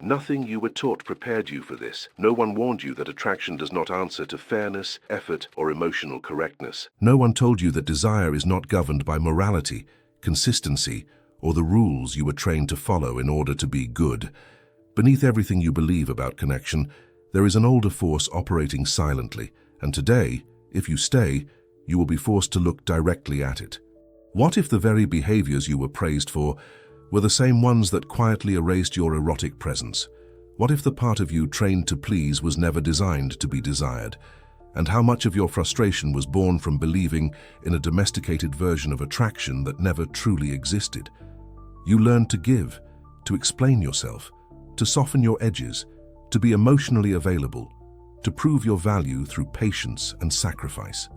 Nothing you were taught prepared you for this. No one warned you that attraction does not answer to fairness, effort, or emotional correctness. No one told you that desire is not governed by morality, consistency, or the rules you were trained to follow in order to be good. Beneath everything you believe about connection, there is an older force operating silently, and today, if you stay, you will be forced to look directly at it. What if the very behaviors you were praised for were the same ones that quietly erased your erotic presence? What if the part of you trained to please was never designed to be desired? And how much of your frustration was born from believing in a domesticated version of attraction that never truly existed? You learned to give, to explain yourself, to soften your edges, to be emotionally available, to prove your value through patience and sacrifice.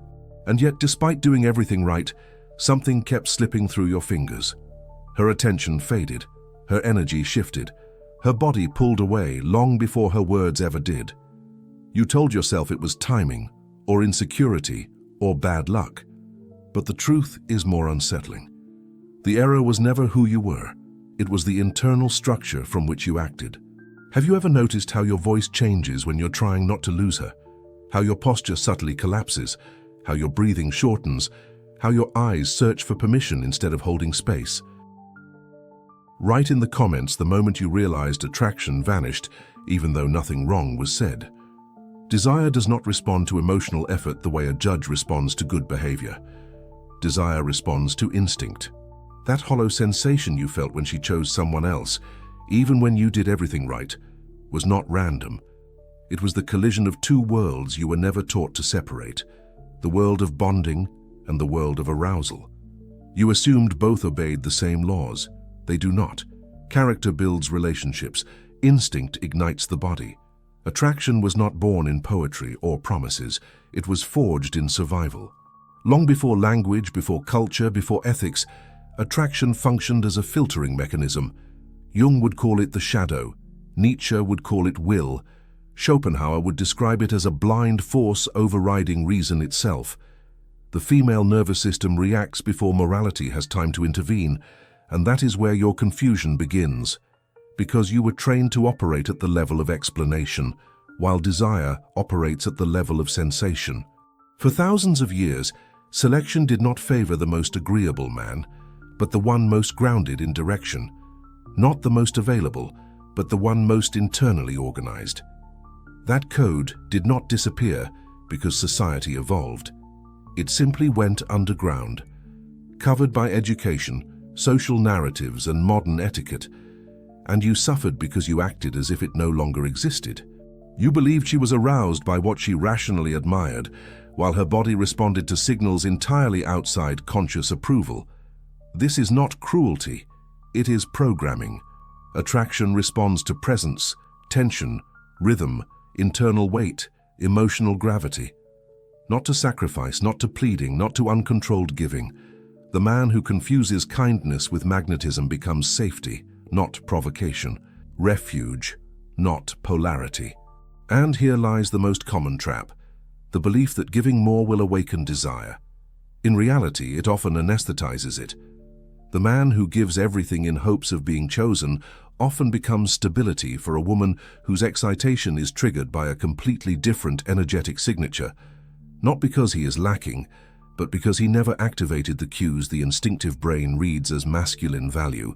And yet, despite doing everything right, something kept slipping through your fingers. Her attention faded, her energy shifted, her body pulled away long before her words ever did. You told yourself it was timing, or insecurity, or bad luck. But the truth is more unsettling. The error was never who you were. It was the internal structure from which you acted. Have you ever noticed how your voice changes when you're trying not to lose her? How your posture subtly collapses, how your breathing shortens, how your eyes search for permission instead of holding space? Write in the comments the moment you realized attraction vanished, even though nothing wrong was said. Desire does not respond to emotional effort the way a judge responds to good behavior. Desire responds to instinct. That hollow sensation you felt when she chose someone else, even when you did everything right, was not random. It was the collision of two worlds you were never taught to separate, the world of bonding and the world of arousal. You assumed both obeyed the same laws. They do not. Character builds relationships. Instinct ignites the body. Attraction was not born in poetry or promises. It was forged in survival. Long before language, before culture, before ethics, attraction functioned as a filtering mechanism. Jung would call it the shadow. Nietzsche would call it will. Schopenhauer would describe it as a blind force overriding reason itself. The female nervous system reacts before morality has time to intervene, and that is where your confusion begins, because you were trained to operate at the level of explanation, while desire operates at the level of sensation. For thousands of years, selection did not favor the most agreeable man, but the one most grounded in direction. Not the most available, but the one most internally organized. That code did not disappear because society evolved. It simply went underground, covered by education, social narratives, and modern etiquette, and you suffered because you acted as if it no longer existed. You believed she was aroused by what she rationally admired, while her body responded to signals entirely outside conscious approval. This is not cruelty, it is programming. Attraction responds to presence, tension, rhythm, internal weight, emotional gravity. Not to sacrifice, not to pleading, not to uncontrolled giving. The man who confuses kindness with magnetism becomes safety, not provocation, refuge, not polarity. And here lies the most common trap, the belief that giving more will awaken desire. In reality, it often anesthetizes it. The man who gives everything in hopes of being chosen often becomes stability for a woman whose excitation is triggered by a completely different energetic signature, not because he is lacking, but because he never activated the cues the instinctive brain reads as masculine value.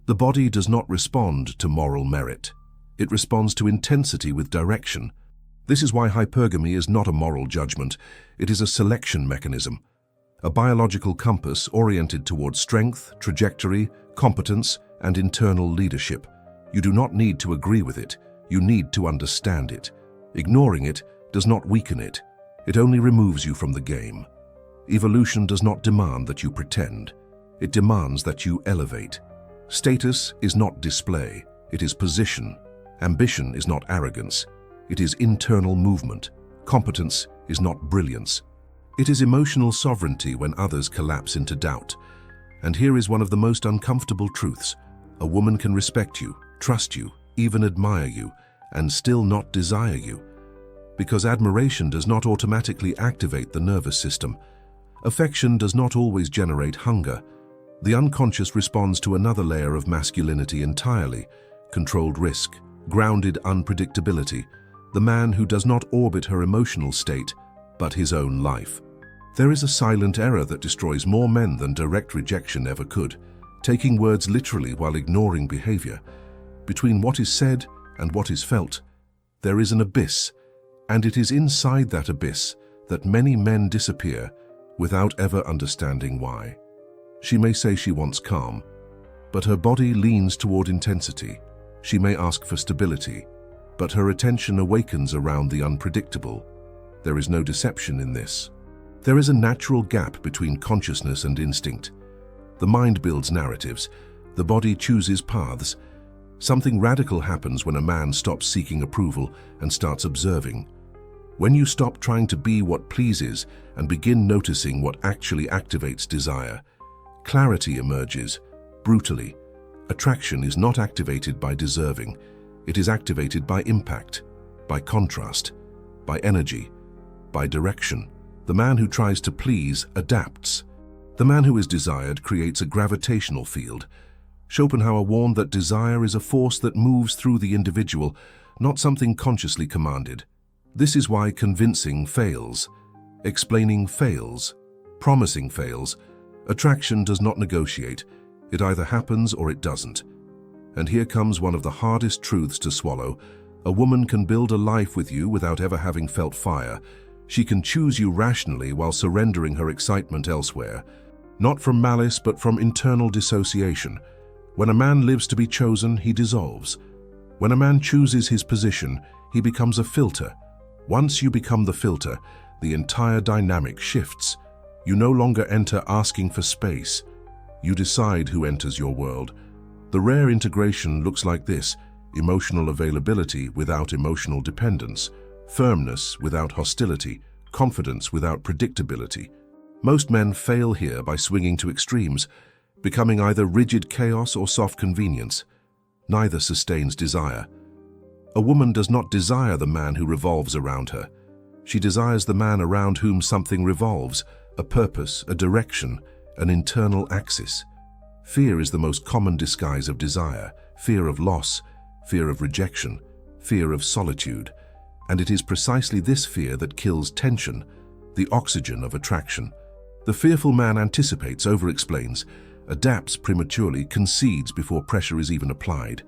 The body does not respond to moral merit. It responds to intensity with direction. This is why hypergamy is not a moral judgment. It is a selection mechanism, a biological compass oriented towards strength, trajectory, competence, and internal leadership. You do not need to agree with it. You need to understand it. Ignoring it does not weaken it. It only removes you from the game. Evolution does not demand that you pretend. It demands that you elevate. Status is not display, it is position. Ambition is not arrogance, it is internal movement. Competence is not brilliance. It is emotional sovereignty when others collapse into doubt. And here is one of the most uncomfortable truths. A woman can respect you, trust you, even admire you, and still not desire you. Because admiration does not automatically activate the nervous system. Affection does not always generate hunger. The unconscious responds to another layer of masculinity entirely, controlled risk, grounded unpredictability, the man who does not orbit her emotional state, but his own life. There is a silent error that destroys more men than direct rejection ever could, taking words literally while ignoring behavior. Between what is said and what is felt, there is an abyss, and it is inside that abyss that many men disappear without ever understanding why. She may say she wants calm, but her body leans toward intensity. She may ask for stability, but her attention awakens around the unpredictable. There is no deception in this. There is a natural gap between consciousness and instinct. The mind builds narratives, the body chooses paths. Something radical happens when a man stops seeking approval and starts observing. When you stop trying to be what pleases and begin noticing what actually activates desire, clarity emerges, brutally. Attraction is not activated by deserving. It is activated by impact, by contrast, by energy, by direction. The man who tries to please adapts. The man who is desired creates a gravitational field. Schopenhauer warned that desire is a force that moves through the individual, not something consciously commanded. This is why convincing fails, explaining fails, promising fails. Attraction does not negotiate. It either happens or it doesn't. And here comes one of the hardest truths to swallow. A woman can build a life with you without ever having felt fire. She can choose you rationally while surrendering her excitement elsewhere. Not from malice, but from internal dissociation. When a man lives to be chosen, he dissolves. When a man chooses his position, he becomes a filter. Once you become the filter, the entire dynamic shifts. You no longer enter asking for space. You decide who enters your world. The rare integration looks like this: emotional availability without emotional dependence, firmness without hostility, confidence without predictability. Most men fail here by swinging to extremes, becoming either rigid chaos or soft convenience. Neither sustains desire. A woman does not desire the man who revolves around her. She desires the man around whom something revolves, a purpose, a direction, an internal axis. Fear is the most common disguise of desire: fear of loss, fear of rejection, fear of solitude. And it is precisely this fear that kills tension, the oxygen of attraction. The fearful man anticipates, over-explains, adapts prematurely, concedes before pressure is even applied.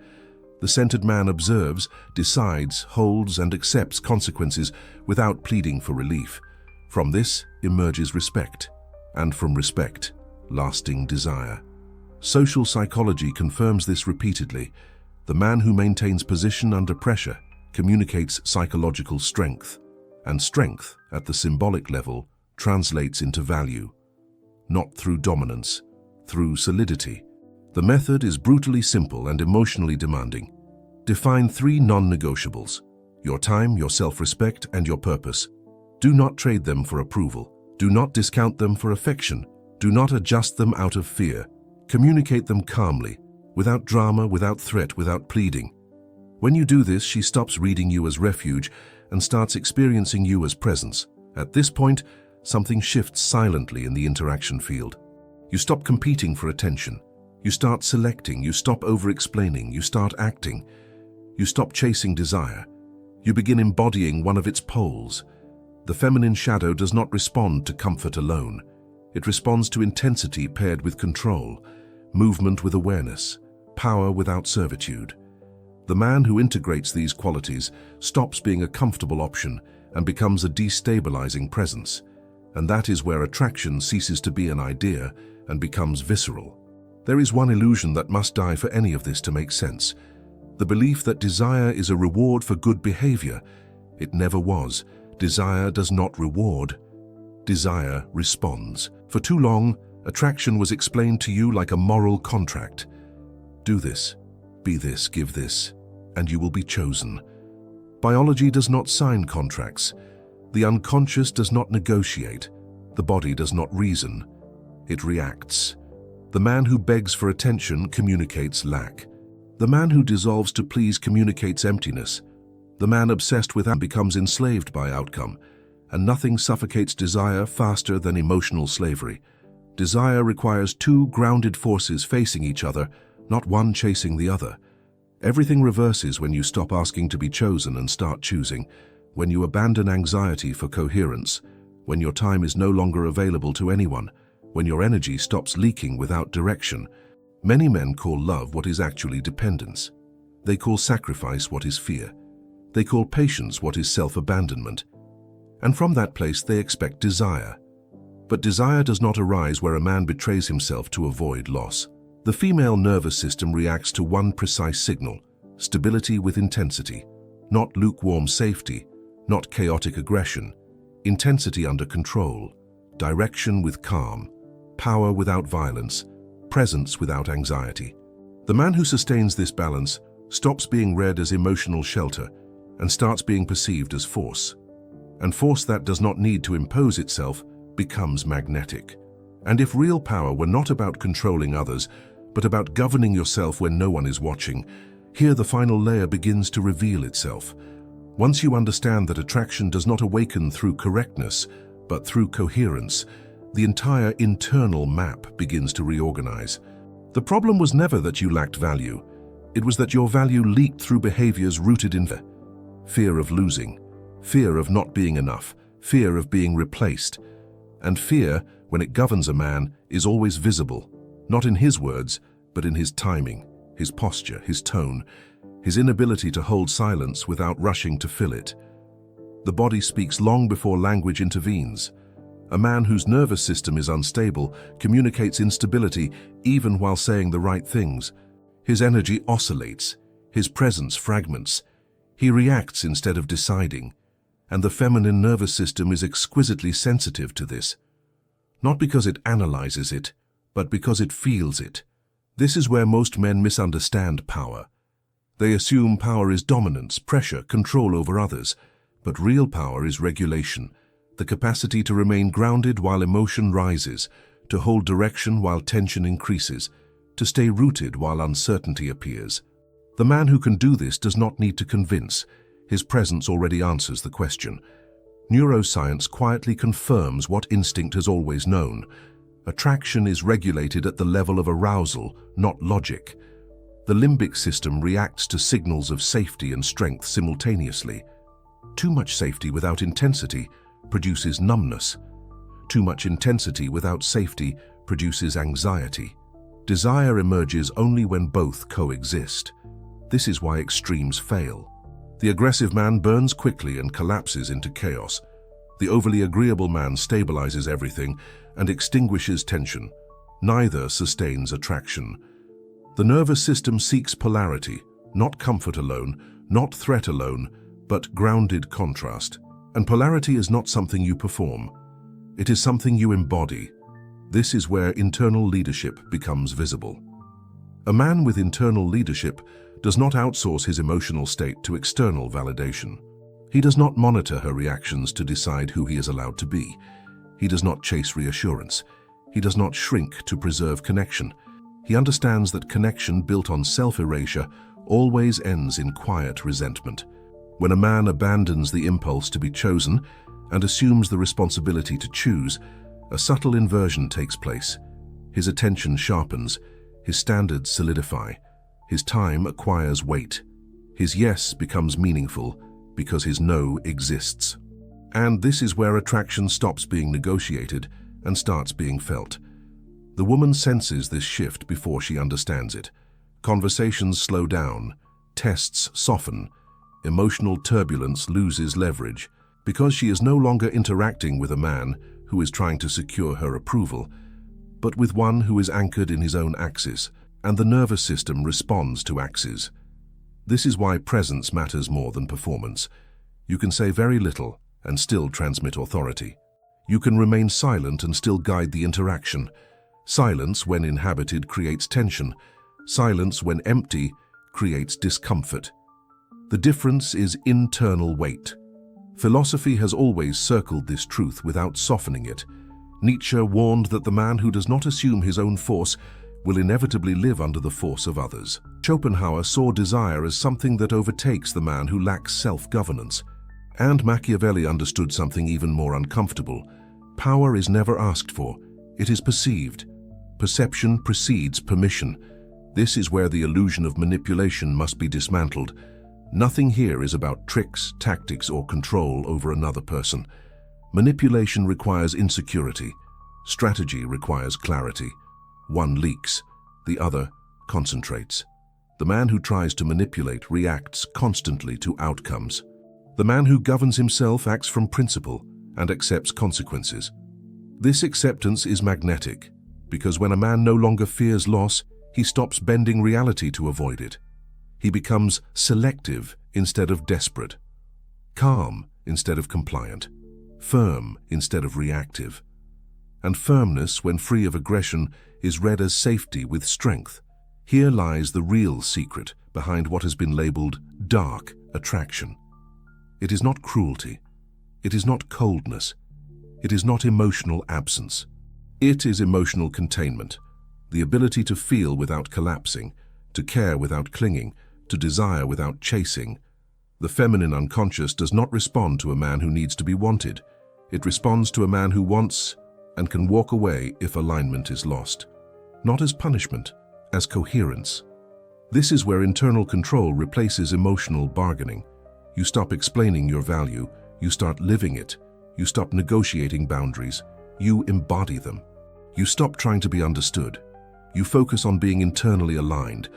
The centered man observes, decides, holds, and accepts consequences without pleading for relief. From this emerges respect, and from respect, lasting desire. Social psychology confirms this repeatedly. The man who maintains position under pressure communicates psychological strength, and strength, at the symbolic level, translates into value. Not through dominance, through solidity. The method is brutally simple and emotionally demanding. Define 3 non-negotiables: your time, your self-respect, and your purpose. Do not trade them for approval. Do not discount them for affection. Do not adjust them out of fear. Communicate them calmly, without drama, without threat, without pleading. When you do this, she stops reading you as refuge and starts experiencing you as presence. At this point, something shifts silently in the interaction field. You stop competing for attention. You start selecting. You stop over-explaining. You start acting. You stop chasing desire. You begin embodying one of its poles. The feminine shadow does not respond to comfort alone. It responds to intensity paired with control, movement with awareness, power without servitude. The man who integrates these qualities stops being a comfortable option and becomes a destabilizing presence. And that is where attraction ceases to be an idea and becomes visceral. There is one illusion that must die for any of this to make sense: the belief that desire is a reward for good behavior. It never was. Desire does not reward. Desire responds. For too long, attraction was explained to you like a moral contract. Do this, be this, give this, and you will be chosen. Biology does not sign contracts. The unconscious does not negotiate. The body does not reason. It reacts. The man who begs for attention communicates lack. The man who dissolves to please communicates emptiness. The man obsessed with outcome becomes enslaved by outcome, and nothing suffocates desire faster than emotional slavery. Desire requires 2 grounded forces facing each other, not one chasing the other. Everything reverses when you stop asking to be chosen and start choosing, when you abandon anxiety for coherence, when your time is no longer available to anyone, when your energy stops leaking without direction. Many men call love what is actually dependence. They call sacrifice what is fear. They call patience what is self-abandonment. And from that place they expect desire. But desire does not arise where a man betrays himself to avoid loss. The female nervous system reacts to one precise signal: stability with intensity. Not lukewarm safety, not chaotic aggression. Intensity under control, direction with calm, power without violence, presence without anxiety. The man who sustains this balance stops being read as emotional shelter and starts being perceived as force. And force that does not need to impose itself becomes magnetic. And if real power were not about controlling others, but about governing yourself when no one is watching, here the final layer begins to reveal itself. Once you understand that attraction does not awaken through correctness, but through coherence, the entire internal map begins to reorganize. The problem was never that you lacked value. It was that your value leaked through behaviors rooted in fear of losing, fear of not being enough, fear of being replaced. And fear, when it governs a man, is always visible, not in his words, but in his timing, his posture, his tone, his inability to hold silence without rushing to fill it. The body speaks long before language intervenes. A man whose nervous system is unstable communicates instability even while saying the right things. His energy oscillates, his presence fragments. He reacts instead of deciding, and the feminine nervous system is exquisitely sensitive to this. Not because it analyzes it, but because it feels it. This is where most men misunderstand power. They assume power is dominance, pressure, control over others, but real power is regulation, the capacity to remain grounded while emotion rises, to hold direction while tension increases, to stay rooted while uncertainty appears. The man who can do this does not need to convince. His presence already answers the question. Neuroscience quietly confirms what instinct has always known. Attraction is regulated at the level of arousal, not logic. The limbic system reacts to signals of safety and strength simultaneously. Too much safety without intensity produces numbness. Too much intensity without safety produces anxiety. Desire emerges only when both coexist. This is why extremes fail. The aggressive man burns quickly and collapses into chaos. The overly agreeable man stabilizes everything and extinguishes tension. Neither sustains attraction. The nervous system seeks polarity, not comfort alone, not threat alone, but grounded contrast. And polarity is not something you perform. It is something you embody. This is where internal leadership becomes visible. A man with internal leadership does not outsource his emotional state to external validation. He does not monitor her reactions to decide who he is allowed to be. He does not chase reassurance. He does not shrink to preserve connection. He understands that connection built on self-erasure always ends in quiet resentment. When a man abandons the impulse to be chosen and assumes the responsibility to choose, a subtle inversion takes place. His attention sharpens, his standards solidify, his time acquires weight. His yes becomes meaningful because his no exists. And this is where attraction stops being negotiated and starts being felt. The woman senses this shift before she understands it. Conversations slow down, tests soften, emotional turbulence loses leverage, because she is no longer interacting with a man who is trying to secure her approval, but with one who is anchored in his own axis, and the nervous system responds to axes. This is why presence matters more than performance. You can say very little and still transmit authority. You can remain silent and still guide the interaction. Silence, when inhabited, creates tension. Silence, when empty, creates discomfort. The difference is internal weight. Philosophy has always circled this truth without softening it. Nietzsche warned that the man who does not assume his own force will inevitably live under the force of others. Schopenhauer saw desire as something that overtakes the man who lacks self-governance. And Machiavelli understood something even more uncomfortable. Power is never asked for, it is perceived. Perception precedes permission. This is where the illusion of manipulation must be dismantled. Nothing here is about tricks, tactics, or control over another person. Manipulation requires insecurity. Strategy requires clarity. One leaks, the other concentrates. The man who tries to manipulate reacts constantly to outcomes. The man who governs himself acts from principle and accepts consequences. This acceptance is magnetic, because when a man no longer fears loss, he stops bending reality to avoid it. He becomes selective instead of desperate, calm instead of compliant, firm instead of reactive. And firmness, when free of aggression, is read as safety with strength. Here lies the real secret behind what has been labeled dark attraction. It is not cruelty. It is not coldness. It is not emotional absence. It is emotional containment, the ability to feel without collapsing, to care without clinging, to desire without chasing. The feminine unconscious does not respond to a man who needs to be wanted. It responds to a man who wants and can walk away if alignment is lost. Not as punishment, as coherence. This is where internal control replaces emotional bargaining. You stop explaining your value, you start living it. You stop negotiating boundaries, you embody them. You stop trying to be understood. You focus on being internally aligned.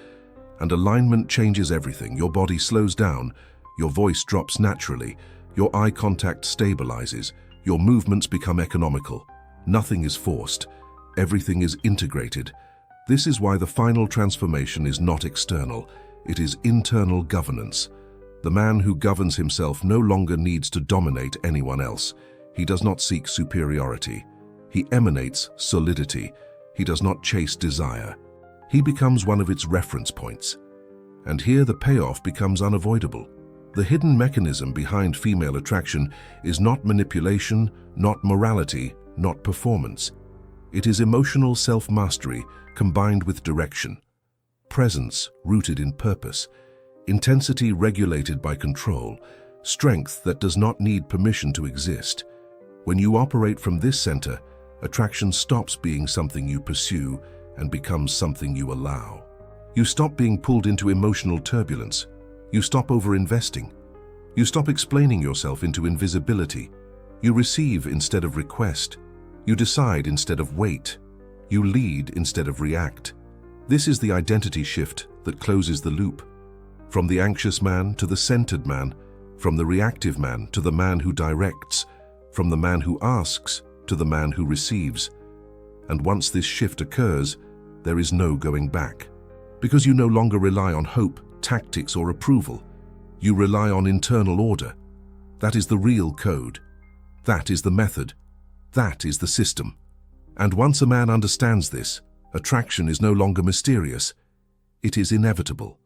And alignment changes everything. Your body slows down, your voice drops naturally, your eye contact stabilizes, your movements become economical. Nothing is forced. Everything is integrated. This is why the final transformation is not external. It is internal governance. The man who governs himself no longer needs to dominate anyone else. He does not seek superiority. He emanates solidity. He does not chase desire. He becomes one of its reference points. And here the payoff becomes unavoidable. The hidden mechanism behind female attraction is not manipulation, not morality, not performance. It is emotional self-mastery combined with direction, presence rooted in purpose, intensity regulated by control, strength that does not need permission to exist. When you operate from this center, attraction stops being something you pursue and becomes something you allow. You stop being pulled into emotional turbulence. You stop over-investing. You stop explaining yourself into invisibility. You receive instead of request. You decide instead of wait. You lead instead of react. This is the identity shift that closes the loop. From the anxious man to the centered man, from the reactive man to the man who directs, from the man who asks to the man who receives. And once this shift occurs, there is no going back. Because you no longer rely on hope, tactics, or approval. You rely on internal order. That is the real code. That is the method. That is the system. And once a man understands this, attraction is no longer mysterious. It is inevitable.